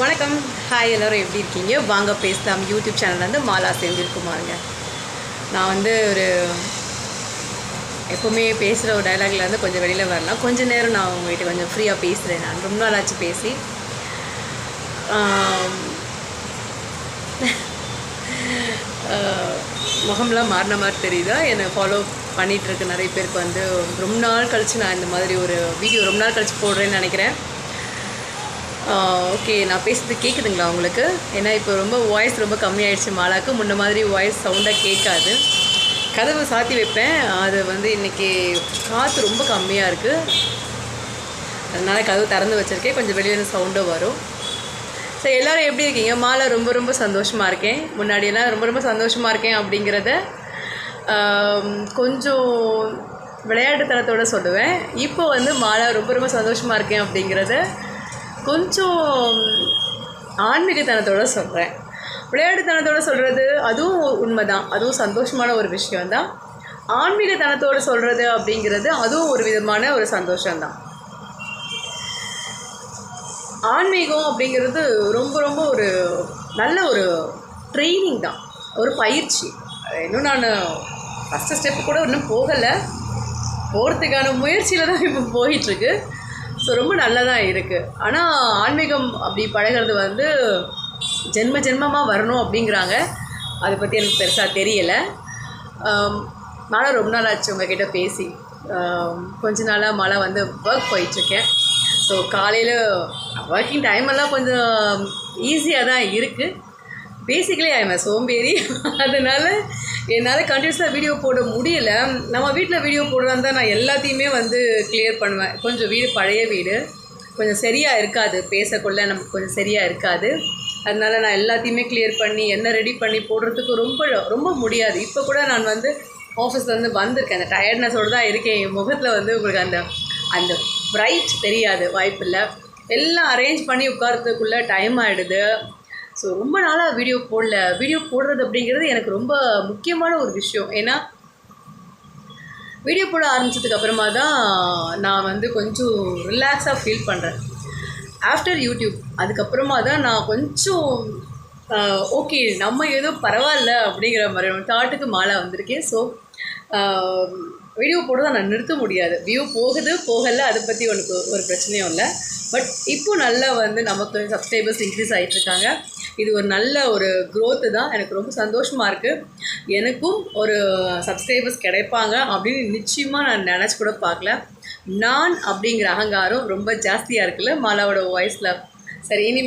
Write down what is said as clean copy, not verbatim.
வணக்கம், ஹாய், எல்லோரும் எப்படி இருக்கீங்க? வாங்க பேசலாம் யூடியூப் சேனல்லேருந்து மாலா செந்தில்குமாருங்க. நான் ஒரு எப்போவுமே பேசுகிற ஒரு டைலாக்லேருந்து கொஞ்சம் வெளியில் வரலாம். கொஞ்சம் நேரம் நான் உங்கள்கிட்ட கொஞ்சம் ஃப்ரீயாக பேசுகிறேன். நான் ரொம்ப நாள் ஆச்சு பேசி. முகம்லாம் மாறின மாதிரி தெரியுதா? என்னை ஃபாலோ பண்ணிகிட்ருக்கு நிறைய பேருக்கு ரொம்ப நாள் கழித்து நான் இந்த மாதிரி ஒரு வீடியோ ரொம்ப நாள் கழித்து போடுறேன்னு நினைக்கிறேன். ஓகே, நான் பேசுகிறது கேட்குதுங்களா உங்களுக்கு? ஏன்னா இப்போ ரொம்ப வாய்ஸ் ரொம்ப கம்மியாயிடுச்சு மாலாவுக்கு. முன்ன மாதிரி வாய்ஸ் சவுண்டாக கேட்காது. கதவு சாத்தி வைப்பேன், அது இன்றைக்கி காற்று ரொம்ப கம்மியாக இருக்குது, அதனால் கதவு திறந்து வச்சுருக்கேன். கொஞ்சம் வெளியே சவுண்டும் வரும். ஸோ எல்லோரும் எப்படி இருக்கீங்க? மாலா ரொம்ப ரொம்ப சந்தோஷமாக இருக்கேன். முன்னாடியெல்லாம் ரொம்ப ரொம்ப சந்தோஷமாக இருக்கேன் அப்படிங்கிறத கொஞ்சம் விளையாட்டுத்தனத்தோடு சொல்லுவேன். இப்போ மாலா ரொம்ப ரொம்ப சந்தோஷமாக இருக்கேன் அப்படிங்கிறத கொஞ்சம் ஆன்மீகத்தனத்தோடு சொல்கிறேன். விளையாட்டுத்தனத்தோடு சொல்கிறது அதுவும் உண்மை தான், அதுவும் சந்தோஷமான ஒரு விஷயந்தான். ஆன்மீகத்தனத்தோடு சொல்கிறது அப்படிங்கிறது அதுவும் ஒரு விதமான ஒரு சந்தோஷம்தான். ஆன்மீகம் அப்படிங்கிறது ரொம்ப ரொம்ப ஒரு நல்ல ஒரு ட்ரெயினிங் தான், ஒரு பயிற்சி. இன்னும் நான் ஃபஸ்ட்டு ஸ்டெப்பு கூட இன்னும் போகிறதுக்கான முயற்சியில் தான் இப்போ போயிட்டுருக்கு. ஸோ ரொம்ப நல்லதாக இருக்குது. ஆனால் ஆன்மீகம் அப்படி பழகிறது ஜென்ம ஜென்மமாக வரணும் அப்படிங்கிறாங்க. அதை பற்றி எனக்கு பெருசாக தெரியலை. நானும் ரொம்ப நாள் ஆச்சு உங்கள்கிட்ட பேசி. கொஞ்ச நாளாக மழை ஒர்க் போயிட்டுருக்கேன். ஸோ காலையில் ஒர்க்கிங் டைமெல்லாம் கொஞ்சம் ஈஸியாக தான் இருக்குது. பேசிக்கலி ஐம் சோம்பேறி. அதனால் என்னால் கண்டினியூஸாக வீடியோ போட முடியல. நம்ம வீட்டில் வீடியோ போடுறதா தான் நான் எல்லாத்தையுமே கிளியர் பண்ணுவேன். கொஞ்சம் வீடு பழைய வீடு, கொஞ்சம் சரியாக இருக்காது, பேசக்குள்ள நமக்கு கொஞ்சம் சரியாக இருக்காது. அதனால் நான் எல்லாத்தையுமே கிளியர் பண்ணி என்ன ரெடி பண்ணி போடுறதுக்கு ரொம்ப ரொம்ப முடியாது. இப்போ கூட நான் ஆஃபீஸ்லேருந்து வந்திருக்கேன். அந்த டயர்ட்னஸோடு தான் இருக்கேன். என் முகத்தில் உங்களுக்கு அந்த அந்த ப்ரைட் தெரியாது, வாய்ப்பில்லை. எல்லாம் அரேஞ்ச் பண்ணி உட்காரத்துக்குள்ளே டைம் ஆகிடுது. ஸோ ரொம்ப நாளாக வீடியோ போடல. வீடியோ போடுறது அப்படிங்கிறது எனக்கு ரொம்ப முக்கியமான ஒரு விஷயம். ஏன்னா வீடியோ போட ஆரம்பித்ததுக்கு அப்புறமா தான் நான் கொஞ்சம் ரிலாக்ஸாக ஃபீல் பண்ணுறேன். ஆஃப்டர் யூடியூப் அதுக்கப்புறமா தான் நான் கொஞ்சம் ஓகே, நம்ம ஏதோ பரவாயில்ல அப்படிங்கிற மாதிரி தாட்டுக்கு மாலா வந்திருக்கேன். ஸோ வீடியோ போடுறத நான் நிறுத்த முடியாது. வியூ போகலை, அதை பற்றி ஒரு பிரச்சனையும் இல்லை. பட் இப்போது நல்லா நமக்கு சப்ஸ்கிரைபர்ஸ் இன்க்ரீஸ் ஆகிட்டுருக்காங்க. இது ஒரு நல்ல ஒரு க்ரோத்து தான். எனக்கு ரொம்ப சந்தோஷமாக இருக்குது. எனக்கும் ஒரு சப்ஸ்கிரைபர்ஸ் கிடைப்பாங்க அப்படின்னு நிச்சயமாக நான் நினச்சி கூட பார்க்கல. நான் அப்படிங்கிற அகங்காரம் ரொம்ப ஜாஸ்தியாக இருக்குல்ல மாலாவோட வாய்ஸில். சரி, இனிமேல்